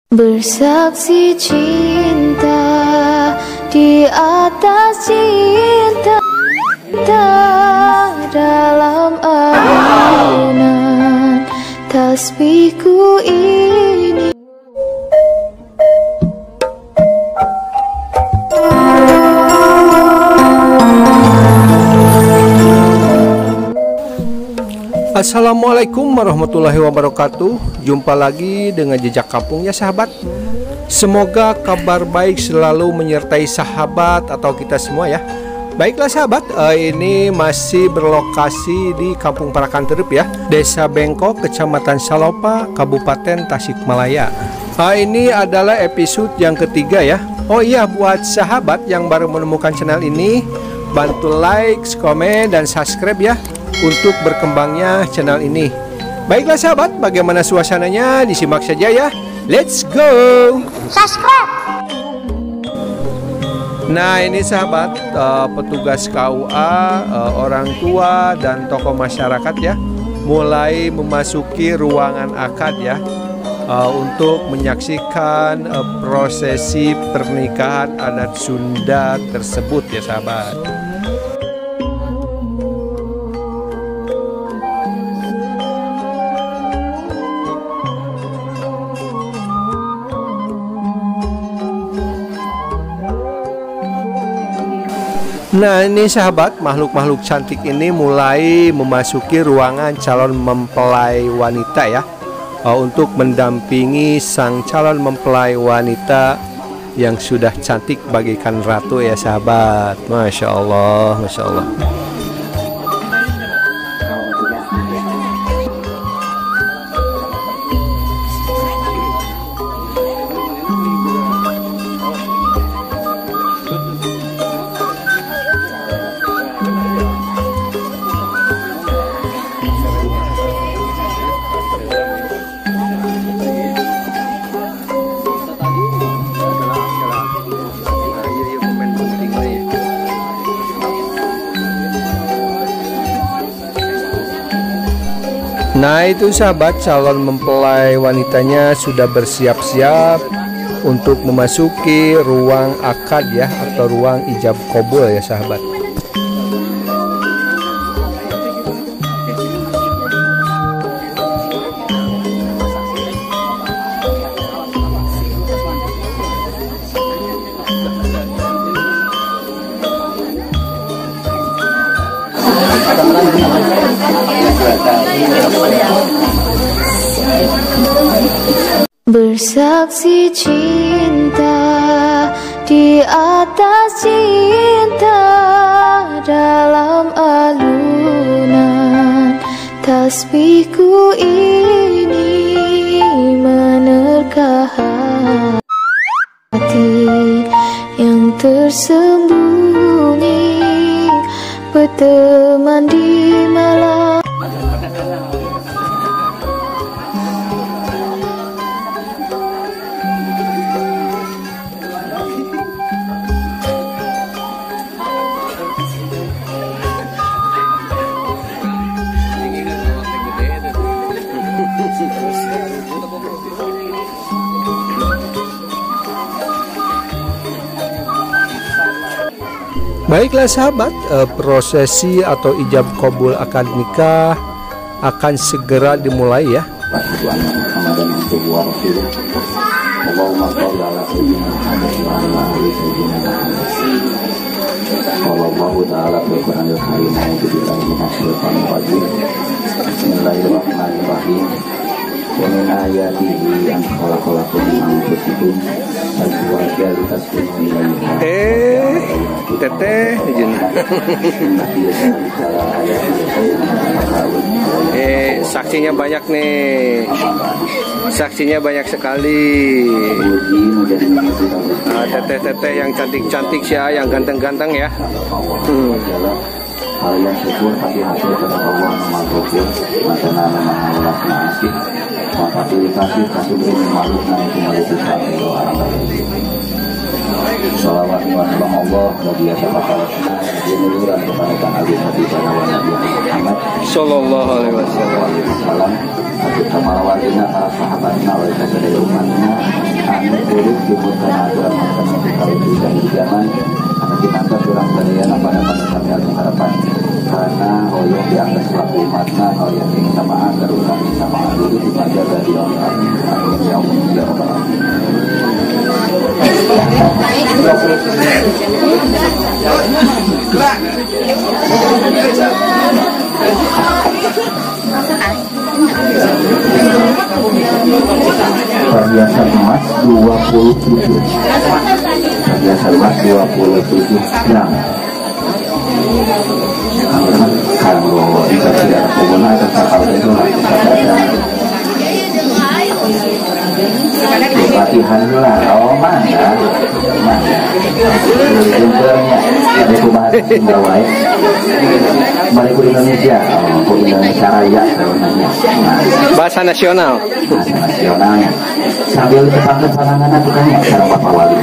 Bersaksi cinta di atas cinta dalam alunan tasbihku ini. Assalamualaikum warahmatullahi wabarakatuh. Jumpa lagi dengan Jejak Kampung ya sahabat. Semoga kabar baik selalu menyertai sahabat atau kita semua ya. Baiklah sahabat, ini masih berlokasi di Kampung Parakan Terep ya, Desa Bengkok, Kecamatan Salopa, Kabupaten Tasikmalaya. Ini adalah episode yang ketiga ya. Oh iya, buat sahabat yang baru menemukan channel ini, bantu like, komen, dan subscribe ya untuk berkembangnya channel ini. Baiklah sahabat, bagaimana suasananya disimak saja ya. Let's go. Subscribe. Nah ini sahabat, petugas KUA, orang tua dan tokoh masyarakat ya, mulai memasuki ruangan akad ya, untuk menyaksikan prosesi pernikahan adat Sunda tersebut ya sahabat. Nah ini sahabat, makhluk-makhluk cantik ini mulai memasuki ruangan calon mempelai wanita ya, untuk mendampingi sang calon mempelai wanita yang sudah cantik bagaikan ratu ya sahabat. Masya Allah, Masya Allah. Nah itu sahabat, calon mempelai wanitanya sudah bersiap-siap untuk memasuki ruang akad ya, atau ruang ijab kabul ya sahabat. Bersaksi cinta di atas cinta dalam alunan tasbihku ini menerka hati yang tersembunyi, berteman di malam. Baiklah sahabat, prosesi atau ijab kabul akad nikah akan segera dimulai ya. Bismillahirrahmanirrahim. Wa min ayatihi an khalaqalakum min anfusikum azwajan litaskunu ilaiha. Teteh izin. Saksinya banyak nih. Saksinya banyak sekali. Teteh-teteh yang cantik-cantik ya, yang ganteng-ganteng ya. Hal yang syukur tapi hasil kepada Allah memanfaatkan macana mengulas nasib memfasilitasi kasih makhluk yang kembali bisa Salawat wa salam Allah bagi syafaat dan kepada Nabi Muhammad sallallahu alaihi wasallam. Salam sama warganya, para sahabatnya, oleh kepada umatnya, lurus timur karena aturan masyarakat kalau tidak di zaman akan ditangkap kurang daya apa dapat kami harapan karena hoyong dianggap selaku umatnya hoyong yang samaan terutama minta maaf dulu dibaca dari orang yang tidak orang. Perhiasan emas 27 perhiasan emas 27 gram kalau dikasih ada pengguna atau kapal itu latihan lah oh mana jumpernya ada pembahasan Sindawai balik ke Indonesia ke Indonesia Raya bahasa nasional sambil kepanggil panangan bukannya sekarang Bapak Wali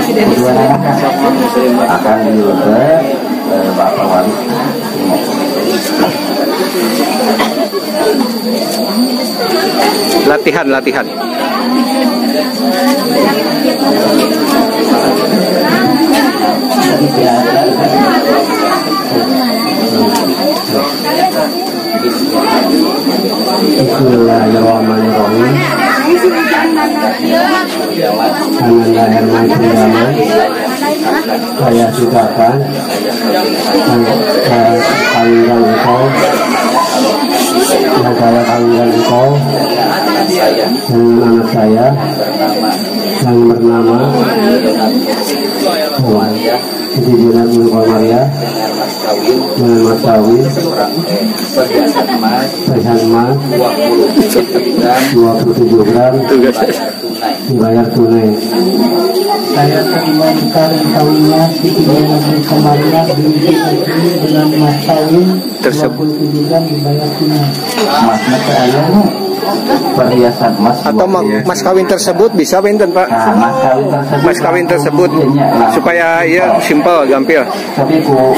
kedua anak akan diurut Bapak Wali latihan Bismillahirrahmanirrahim. Saya sukakan panggilan engkau yang saya panggilan engkau dan anak saya yang bernama Siti Jenar bin Maria dengan mas kawin perhiasan emas 27 gram dibayar tunai. Saya terima nikah dan kawinnya Siti Jenar bin Maria binti Muslim dengan mas kawin 27 gram dibayar tunai. Masnya ke ayahnya perhiasan emas atau mas kawin tersebut bisa benten Pak? Mas kawin tersebut supaya ya simpel gampil. Tapi ku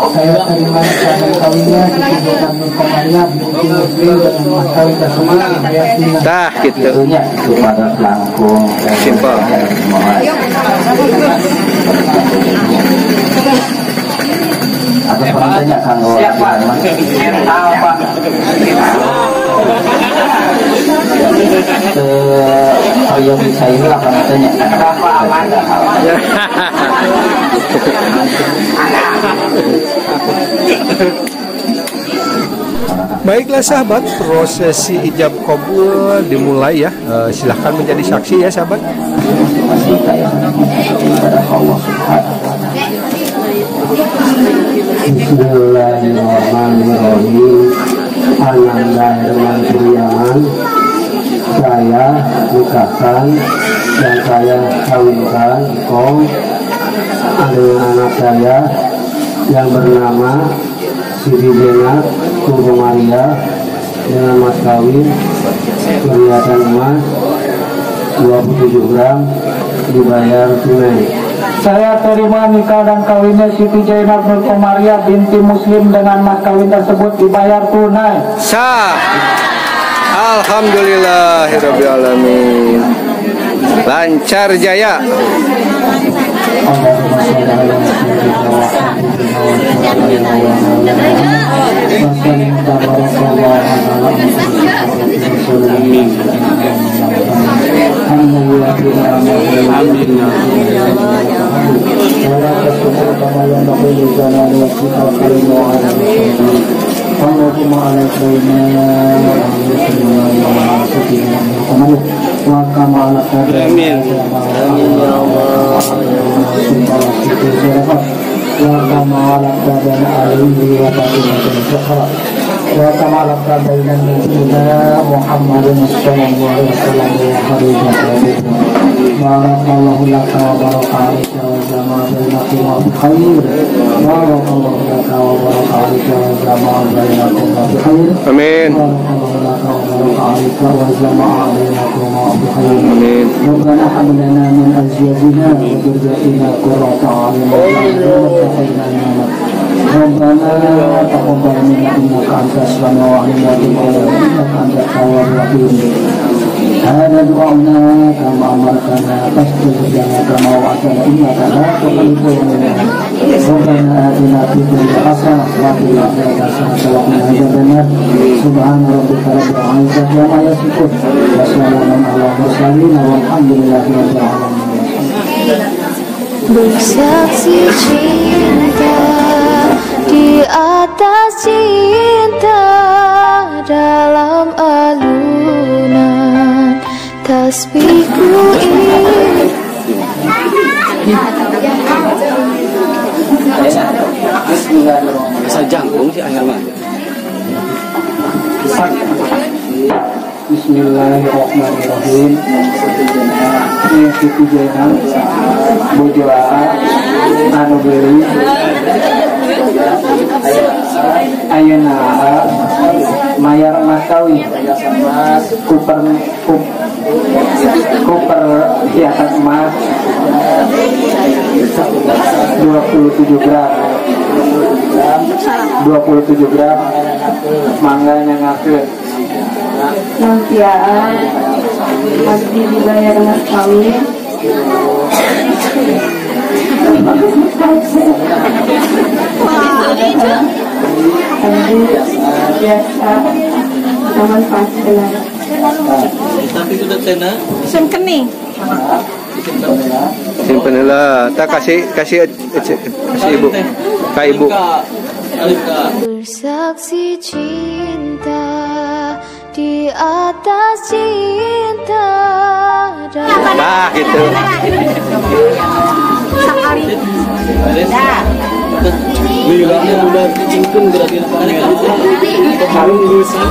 saya terima nikah dan kawinnya Siti Jenar bin Maria binti Muslim dengan mas kawin tersebut dibayar tunai. Dah gitu. itunya kepada langkung Simpel. Atau penanya kanggo apa? Ayo bisa ini lah penanya. Baiklah sahabat, prosesi ijab kabul dimulai ya. Silahkan menjadi saksi ya sahabat. Bismillahirrahmanirrahim. Alhamdulillahirrahmanirrahim. Saya nikahkan dan saya kawinkan kau dengan anak saya yang bernama Siti Jenar bin Maria dengan mas kawin perhiasan emas 27 gram dibayar tunai. Saya terima nikah dan kawinnya Siti Jenar bin Maria binti Muslim dengan mas kawin tersebut dibayar tunai. Sah. Alhamdulillahirabbil alamin. Lancar jaya. Barakallahu laka wa barakatuh wa jama'a bainakum bi khair. Barakallahu laka wa barakatuh wa jama'a bainakum bi khair. Amin. Barakallahu laka wa barakatuh wa jama'a bainakum bi khair. Amin. Rabbana hab lana min azwajina wa dhurriyyatina qurrata a'yun warzuqna ربنا تقبل منا انك انت السميع العليم وتب علينا انك انت التواب الرحيم هذا دعاؤنا كما أمرتنا فاستجب لنا كما وعدتنا إنك لا تخلف الميعاد ربنا آتنا في الدنيا حسنة وفي الآخرة حسنة وقنا عذاب النار سبحان ربك رب العزة عما يصفون وسلام على المرسلين والحمد لله رب العالمين. Bersaksi cinta di atas cinta dalam alunan tasbihku ini. Bisa jangkung sih ayam. Bismillahirrahmanirrahim. Ini Siti Jainal bojoa anu beli ayeuna mayar masawi kuper hiasan emas 27 gram mangga nyangakeun Nantiaan pasti dibayar mas kawin. Biasa zaman pastilah. Tapi sudah tena. Sem kening. Simpen heula. Tak kasih ibu. Ka ibu. Bersaksi cinta di atas cinta. Nah, gitu. Sekali. Dah. Bilangnya udah dicingkun berarti harus berusaha.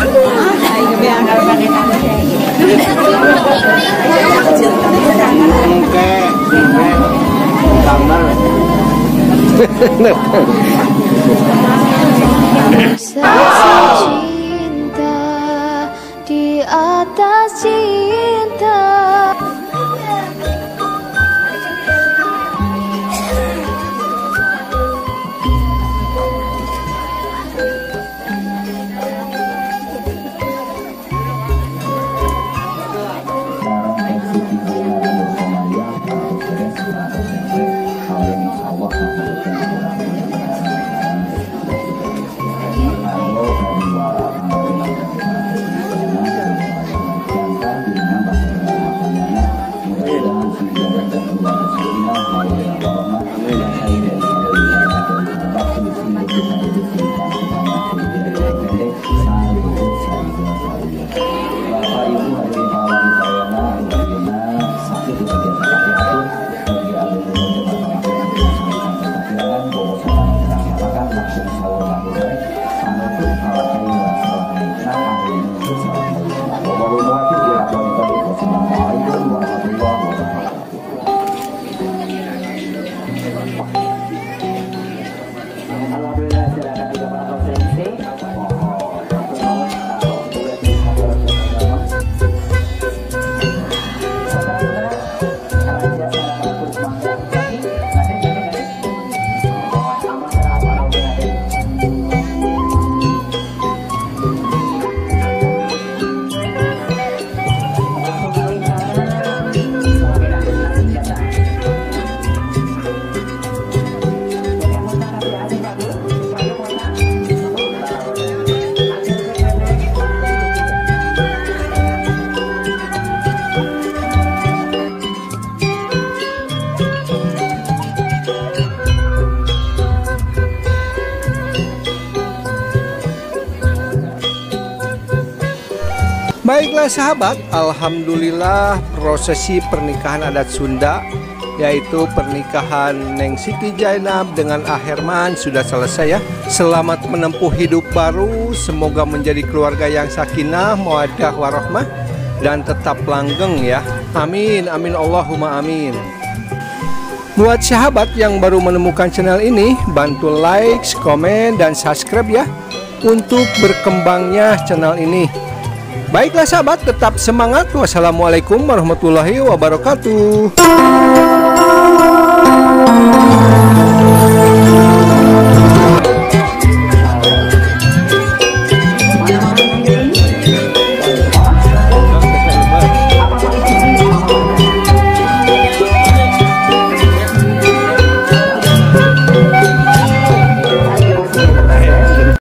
Bersaksi cinta di atas cinta. Baiklah sahabat, alhamdulillah prosesi pernikahan adat Sunda yaitu pernikahan Neng Siti Jainab dengan Ah Herman sudah selesai ya. Selamat menempuh hidup baru, semoga menjadi keluarga yang sakinah, mawaddah warahmah dan tetap langgeng ya. Amin, amin, Allahumma amin. Buat sahabat yang baru menemukan channel ini, bantu like, komen, dan subscribe ya untuk berkembangnya channel ini. Baiklah sahabat, tetap semangat. Wassalamualaikum warahmatullahi wabarakatuh.